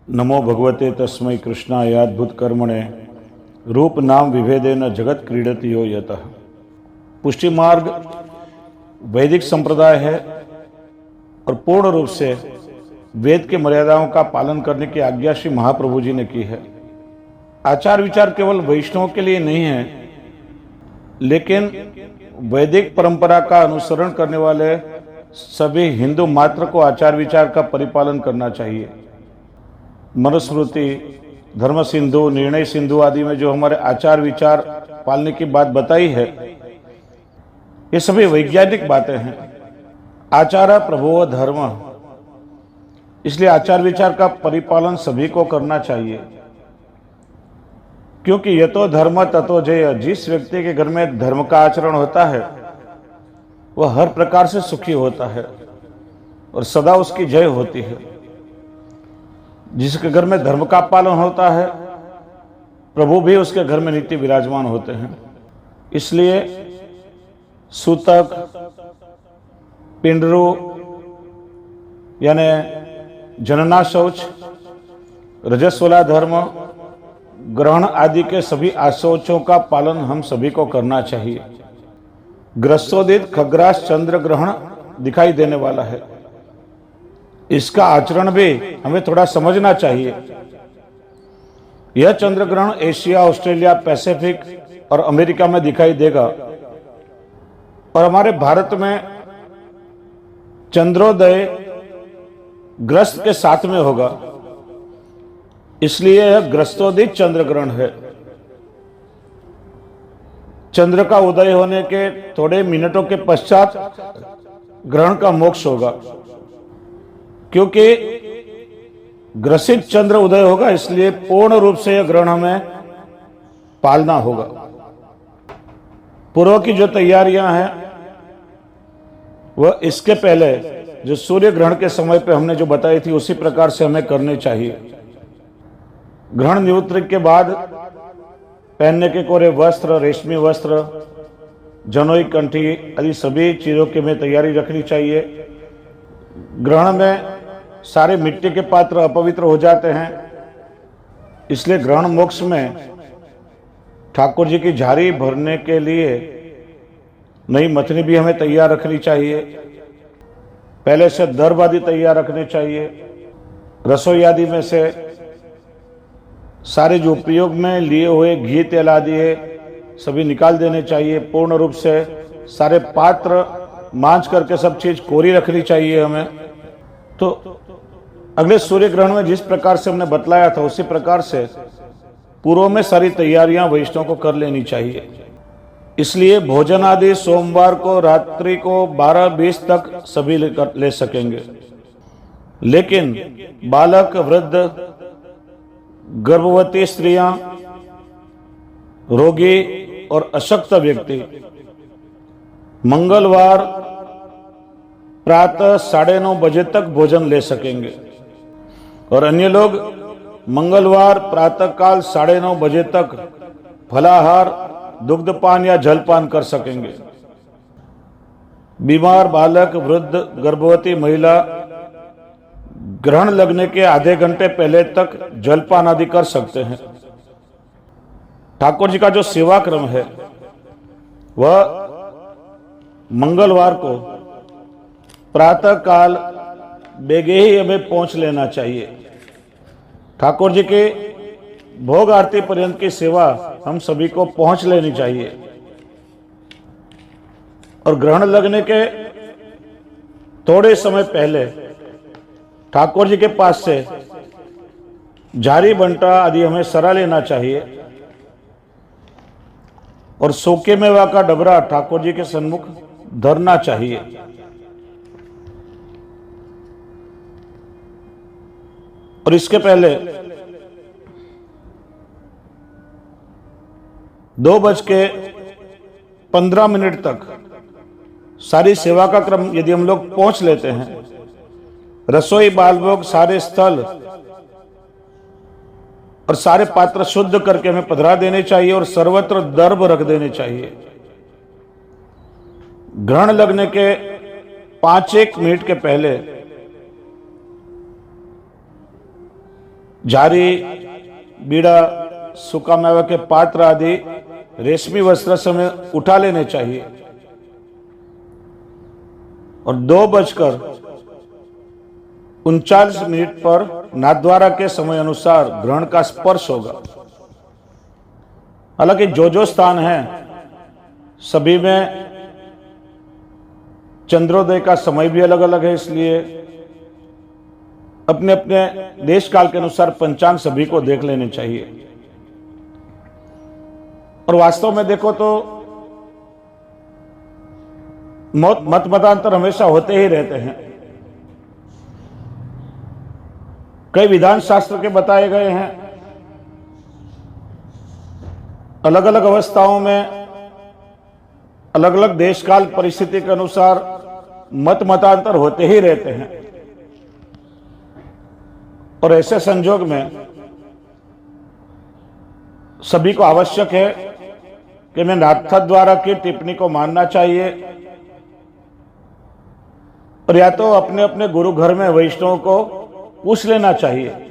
नमो भगवते तस्मै कृष्णाय अद्भुत कर्मणे रूप नाम विभेदेन जगत क्रीडति यो यतः। पुष्टि मार्ग वैदिक संप्रदाय है और पूर्ण रूप से वेद की मर्यादाओं का पालन करने की आज्ञा श्री महाप्रभु जी ने की है। आचार विचार केवल वैष्णवों के लिए नहीं है, लेकिन वैदिक परंपरा का अनुसरण करने वाले सभी हिंदू मात्र को आचार विचार का परिपालन करना चाहिए। मनुस्मृति, धर्म सिंधु, निर्णय सिंधु आदि में जो हमारे आचार विचार पालने की बात बताई है, ये सभी वैज्ञानिक बातें हैं। आचार प्रभो धर्म, इसलिए आचार विचार का परिपालन सभी को करना चाहिए, क्योंकि यतो धर्म ततो जय। जिस व्यक्ति के घर में धर्म का आचरण होता है वह हर प्रकार से सुखी होता है और सदा उसकी जय होती है। जिसके घर में धर्म का पालन होता है, प्रभु भी उसके घर में नित्य विराजमान होते हैं। इसलिए सूतक, पिंडरू यानी जनना शौच, रजस्वला धर्म, ग्रहण आदि के सभी आशौचों का पालन हम सभी को करना चाहिए। ग्रस्तोदित खग्रास चंद्र ग्रहण दिखाई देने वाला है, इसका आचरण भी हमें थोड़ा समझना चाहिए। यह चंद्र ग्रहण एशिया, ऑस्ट्रेलिया, पैसिफिक और अमेरिका में दिखाई देगा और हमारे भारत में चंद्रोदय ग्रस्त के साथ में होगा, इसलिए यह ग्रस्तोदित चंद्र ग्रहण है। चंद्र का उदय होने के थोड़े मिनटों के पश्चात ग्रहण का मोक्ष होगा, क्योंकि ग्रसित चंद्र उदय होगा, इसलिए पूर्ण रूप से यह ग्रहण हमें पालना होगा। पूर्व की जो तैयारियां हैं वह इसके पहले जो सूर्य ग्रहण के समय पे हमने जो बताई थी उसी प्रकार से हमें करने चाहिए। ग्रहण निवृत्ति के बाद पहनने के कोरे वस्त्र, रेशमी वस्त्र, जनोई कंठी आदि सभी चीजों की हमें तैयारी रखनी चाहिए। ग्रहण में सारे मिट्टी के पात्र अपवित्र हो जाते हैं, इसलिए ग्रहण मोक्ष में ठाकुर जी की झारी भरने के लिए नई मथनी भी हमें तैयार रखनी चाहिए। पहले से दर्भ आदि तैयार रखने चाहिए। रसोई आदि में से सारे जो उपयोग में लिए हुए घी तेल आदि है सभी निकाल देने चाहिए। पूर्ण रूप से सारे पात्र मांझ करके सब चीज कोरी रखनी चाहिए हमें। तो अगले सूर्य ग्रहण में जिस प्रकार से हमने बतलाया था उसी प्रकार से पूर्व में सारी तैयारियां वैष्णव को कर लेनी चाहिए। इसलिए भोजन आदि सोमवार को रात्रि को 12-20 तक सभी ले सकेंगे, लेकिन बालक, वृद्ध, गर्भवती स्त्रियां, रोगी और अशक्त व्यक्ति मंगलवार प्रातः 9:30 बजे तक भोजन ले सकेंगे और अन्य लोग मंगलवार प्रातःकाल 9:30 बजे तक फलाहार, दुग्धपान या जलपान कर सकेंगे। बीमार बालक, वृद्ध, गर्भवती महिला ग्रहण लगने के आधे घंटे पहले तक जलपान आदि कर सकते हैं। ठाकुर जी का जो सेवा क्रम है वह मंगलवार को प्रातःकाल बेगे ही हमें पहुंच लेना चाहिए। ठाकुर जी के भोग आरती पर्यंत की सेवा हम सभी को पहुंच लेनी चाहिए और ग्रहण लगने के थोड़े समय पहले ठाकुर जी के पास से झारी बंटा आदि हमें सरा लेना चाहिए और सूखे मेवा का डबरा ठाकुर जी के सन्मुख धरना चाहिए। और इसके पहले 2:15 तक सारी सेवा का क्रम यदि हम लोग पहुंच लेते हैं, रसोई, बालभोग, सारे स्थल और सारे पात्र शुद्ध करके हमें पधरा देने चाहिए और सर्वत्र दर्भ रख देने चाहिए। ग्रहण लगने के 5-1 मिनट के पहले जारी, बीड़ा, सूखा मेवा के पात्र आदि रेशमी वस्त्र समय उठा लेने चाहिए और 2:39 पर नाथद्वारा के समय अनुसार ग्रहण का स्पर्श होगा। हालांकि जो स्थान है सभी में चंद्रोदय का समय भी अलग अलग है, इसलिए अपने अपने देश काल के अनुसार पंचांग सभी को देख लेने चाहिए। और वास्तव में देखो तो मतांतर हमेशा होते ही रहते हैं। कई विधान शास्त्र के बताए गए हैं, अलग अलग अवस्थाओं में अलग अलग देश काल परिस्थिति के अनुसार मतांतर होते ही रहते हैं। और ऐसे संजोग में सभी को आवश्यक है कि मैं नाथद्वारा की टिप्पणी को मानना चाहिए और या तो अपने अपने गुरु घर में वैष्णव को पूछ लेना चाहिए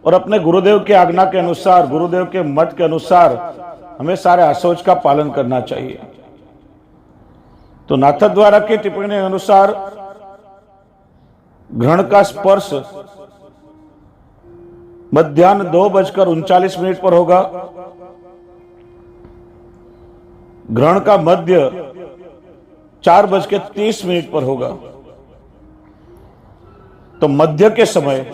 और अपने गुरुदेव की आज्ञा के अनुसार, गुरुदेव के मत के अनुसार हमें सारे आशोच का पालन करना चाहिए। तो नाथद्वारा की टिप्पणी के अनुसार ग्रहण का स्पर्श मध्याह्न 2:39 पर होगा। ग्रहण का मध्य 4:30 पर होगा। तो मध्य के समय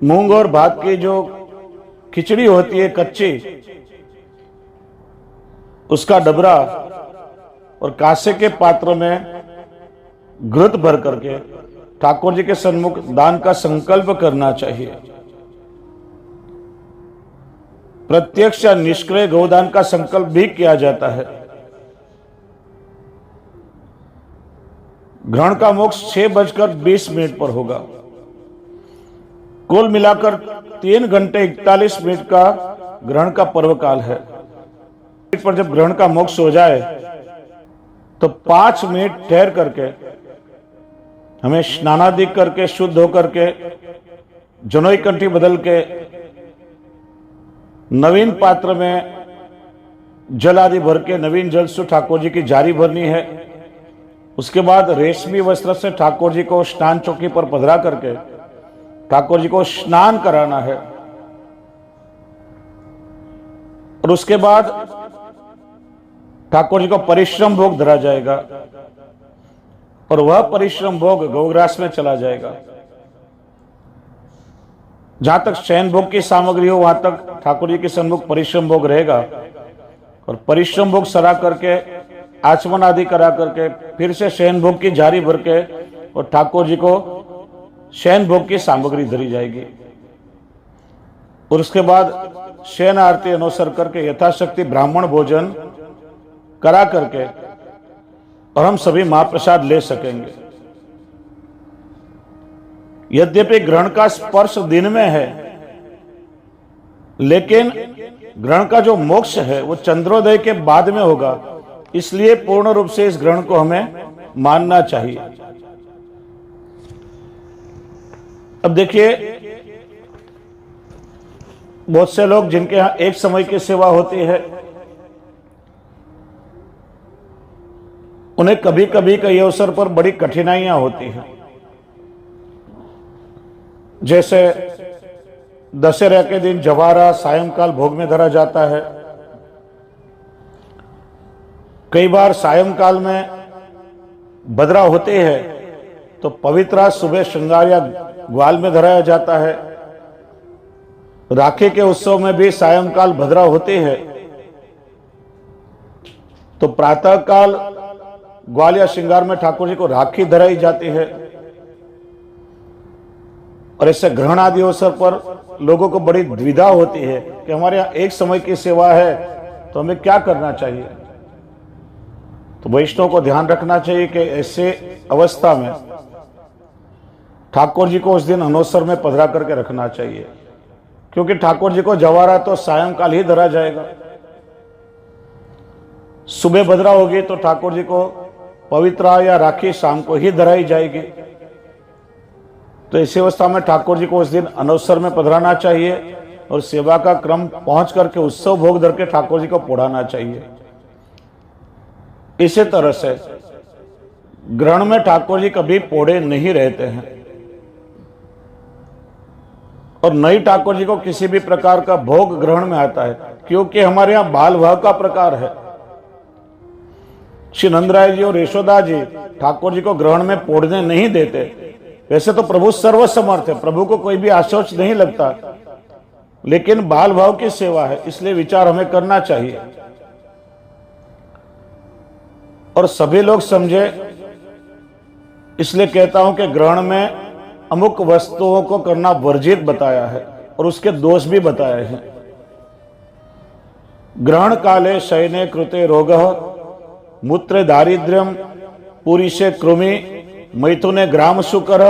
मूंग और भात की जो खिचड़ी होती है कच्ची, उसका डबरा और कांसे के पात्र में घृत भर करके ठाकुर जी के सन्मुख दान का संकल्प करना चाहिए। प्रत्यक्ष या निष्क्रिय गौदान का संकल्प भी किया जाता है। ग्रहण का मोक्ष 6:20 पर होगा। कुल मिलाकर 3 घंटे 41 मिनट का ग्रहण का पर्व काल है। पर जब ग्रहण का मोक्ष हो जाए तो 5 मिनट ठहर करके हमें स्नानादि करके शुद्ध होकर के जनोई कंठी बदल के नवीन पात्र में जल आदि भर के नवीन जल से ठाकुर जी की जारी भरनी है। उसके बाद रेशमी वस्त्र से ठाकुर जी को स्नान चौकी पर पधरा करके ठाकुर जी को स्नान कराना है और उसके बाद ठाकुर जी को परिश्रम भोग धरा जाएगा और वह परिश्रम भोग गौग्रास में चला जाएगा। जहां तक शयन भोग की सामग्री हो वहां तक ठाकुर जी के सन्मुख परिश्रम भोग रहेगा और परिश्रम भोग सरा करके आचमन आदि करा करके फिर से शयन भोग की जारी भर के और ठाकुर जी को शयन भोग की सामग्री धरी जाएगी और उसके बाद शयन आरती अनुसर करके यथाशक्ति ब्राह्मण भोजन करा करके और हम सभी महाप्रसाद ले सकेंगे। यद्यपि ग्रहण का स्पर्श दिन में है, लेकिन ग्रहण का जो मोक्ष है वो चंद्रोदय के बाद में होगा, इसलिए पूर्ण रूप से इस ग्रहण को हमें मानना चाहिए। अब देखिए, बहुत से लोग जिनके यहां एक समय की सेवा होती है, उन्हें कभी कभी कई अवसर पर बड़ी कठिनाइयां होती हैं। जैसे दशहरा के दिन जवारा सायंकाल भोग में धरा जाता है। कई बार सायंकाल में बदरा होते हैं तो पवित्रा सुबह श्रृंगार या ग्वाल में धराया जाता है। राखी के उत्सव में भी सायंकाल भद्रा होते हैं तो प्रातः काल ग्वाल या श्रृंगार में ठाकुर जी को राखी धराई जाती है। और ऐसे ग्रहण आदि अवसर पर लोगों को बड़ी द्विधा होती है कि हमारे यहाँ एक समय की सेवा है तो हमें क्या करना चाहिए। तो वैष्णव को ध्यान रखना चाहिए कि ऐसे अवस्था में ठाकुर जी को उस दिन अनवसर में पधरा करके रखना चाहिए, क्योंकि ठाकुर जी को जवारा तो सायंकाल ही धरा जाएगा। सुबह भद्रा होगी तो ठाकुर जी को पवित्रा या राखी शाम को ही धराई जाएगी। तो इसी अवस्था में ठाकुर जी को उस दिन अनवसर में पधराना चाहिए और सेवा का क्रम पहुंच करके उत्सव भोग धर के ठाकुर जी को पोढ़ाना चाहिए। इसी तरह से ग्रहण में ठाकुर जी कभी पोढ़े नहीं रहते हैं और नई ठाकुर जी को किसी भी प्रकार का भोग ग्रहण में आता है, क्योंकि हमारे यहां बाल भाव का प्रकार है। श्री नंदराय जी और यशोदा जी ठाकुर जी को ग्रहण में पोढ़ने नहीं देते। वैसे तो प्रभु सर्वसमर्थ है, प्रभु को कोई भी आशौच नहीं लगता, लेकिन बाल भाव की सेवा है, इसलिए विचार हमें करना चाहिए और सभी लोग समझे। इसलिए कहता हूं कि ग्रहण में अमुक वस्तुओं को करना वर्जित बताया है और उसके दोष भी बताए हैं। ग्रहण काले शयने कृते रोगः मूत्रे दारिद्र्यम पुरीशे कृमि मैथुने ग्राम शुकर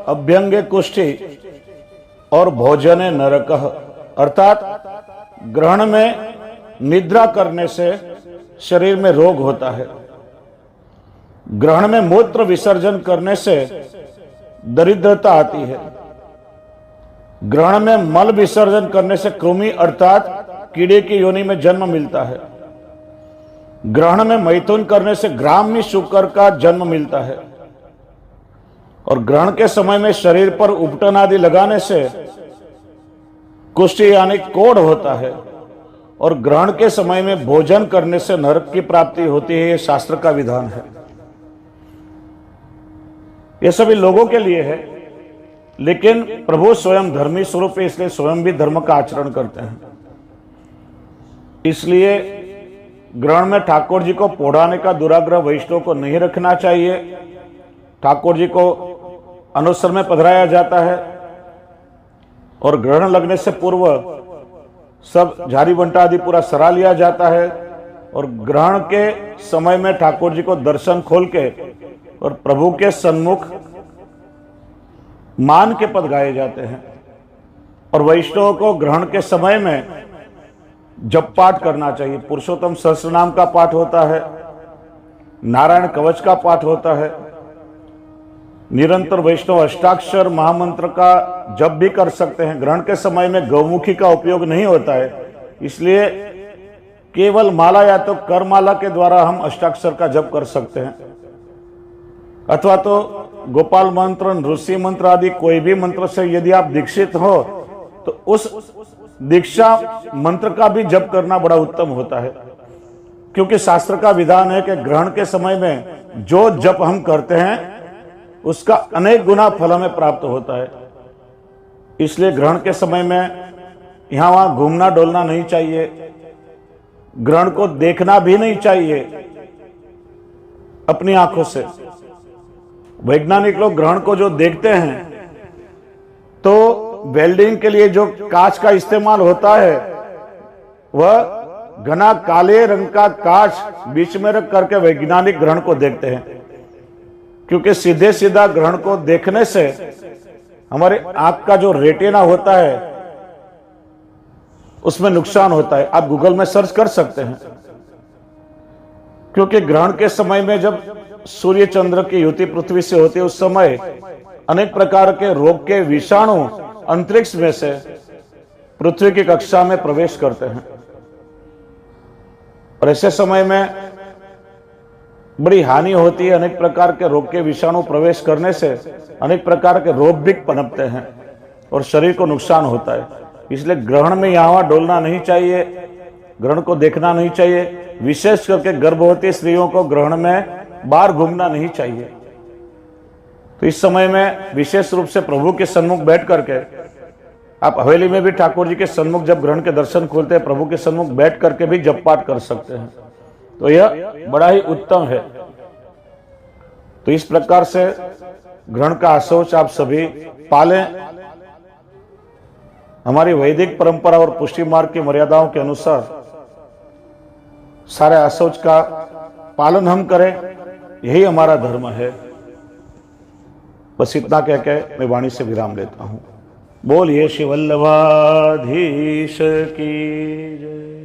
अभ्यंगे कुष्ठी और भोजने नरकः। अर्थात ग्रहण में निद्रा करने से शरीर में रोग होता है, ग्रहण में मूत्र विसर्जन करने से दरिद्रता आती है, ग्रहण में मल विसर्जन करने से कृमि अर्थात कीड़े की योनि में जन्म मिलता है, ग्रहण में मैथुन करने से ग्राम्य शुकर का जन्म मिलता है और ग्रहण के समय में शरीर पर उपटन आदि लगाने से कुष्ठी यानी कोढ़ होता है और ग्रहण के समय में भोजन करने से नरक की प्राप्ति होती है। यह शास्त्र का विधान है। यह सभी लोगों के लिए है, लेकिन प्रभु स्वयं धर्मी स्वरूप है, इसलिए स्वयं भी धर्म का आचरण करते हैं। इसलिए ग्रहण में ठाकुर जी को पोढ़ाने का दुराग्रह वैष्णव को नहीं रखना चाहिए। ठाकुर जी को अनुसर में पधराया जाता है और ग्रहण लगने से पूर्व सब झाड़ी बंटा आदि पूरा सरा लिया जाता है और ग्रहण के समय में ठाकुर जी को दर्शन खोल के और प्रभु के सन्मुख मान के पद गाए जाते हैं और वैष्णव को ग्रहण के समय में जप पाठ करना चाहिए। पुरुषोत्तम सहस्रनाम का पाठ होता है, नारायण कवच का पाठ होता है, निरंतर वैष्णव अष्टाक्षर महामंत्र का जप भी कर सकते हैं। ग्रहण के समय में गौमुखी का उपयोग नहीं होता है, इसलिए केवल माला या तो करमाला के द्वारा हम अष्टाक्षर का जप कर सकते हैं, अथवा तो गोपाल मंत्र, ऋषि मंत्र आदि कोई भी मंत्र से यदि आप दीक्षित हो तो उस दीक्षा मंत्र का भी जप करना बड़ा उत्तम होता है, क्योंकि शास्त्र का विधान है कि ग्रहण के समय में जो जप हम करते हैं उसका अनेक गुना फल हमें प्राप्त होता है। इसलिए ग्रहण के समय में यहां वहां घूमना डोलना नहीं चाहिए, ग्रहण को देखना भी नहीं चाहिए अपनी आंखों से। वैज्ञानिक लोग ग्रहण को जो देखते हैं तो वेल्डिंग के लिए जो कांच का इस्तेमाल होता है वह घना काले रंग का कांच बीच में रख करके वैज्ञानिक ग्रहण को देखते हैं, क्योंकि सीधे सीधा ग्रहण को देखने से हमारे आंख का जो रेटिना होता है उसमें नुकसान होता है। आप गूगल में सर्च कर सकते हैं, क्योंकि ग्रहण के समय में जब सूर्य चंद्र की युति पृथ्वी से होती है उस समय अनेक प्रकार के रोग के विषाणु अंतरिक्ष में से पृथ्वी की कक्षा में प्रवेश करते हैं और ऐसे समय में बड़ी हानि होती है। अनेक प्रकार के रोग के विषाणु प्रवेश करने से अनेक प्रकार के रोग भी पनपते हैं और शरीर को नुकसान होता है। इसलिए ग्रहण में यहाँ वहां डोलना नहीं चाहिए, ग्रहण को देखना नहीं चाहिए। विशेष करके गर्भवती स्त्रियों को ग्रहण में बाहर घूमना नहीं चाहिए। तो इस समय में विशेष रूप से प्रभु के सन्मुख बैठ करके, आप हवेली में भी ठाकुर जी के सन्मुख जब ग्रहण के दर्शन खोलते हैं प्रभु के सन्मुख बैठ करके भी जप पाठ कर सकते हैं, तो यह बड़ा ही उत्तम है। तो इस प्रकार से ग्रहण का आशौच आप सभी पालें। हमारी वैदिक परंपरा और पुष्टि मार्ग की मर्यादाओं के अनुसार सारे आशौच का पालन हम करें, यही हमारा धर्म है। बस इतना कह के मैं वाणी से विराम लेता हूं। बोलिए श्री वल्लभाधीश की जय।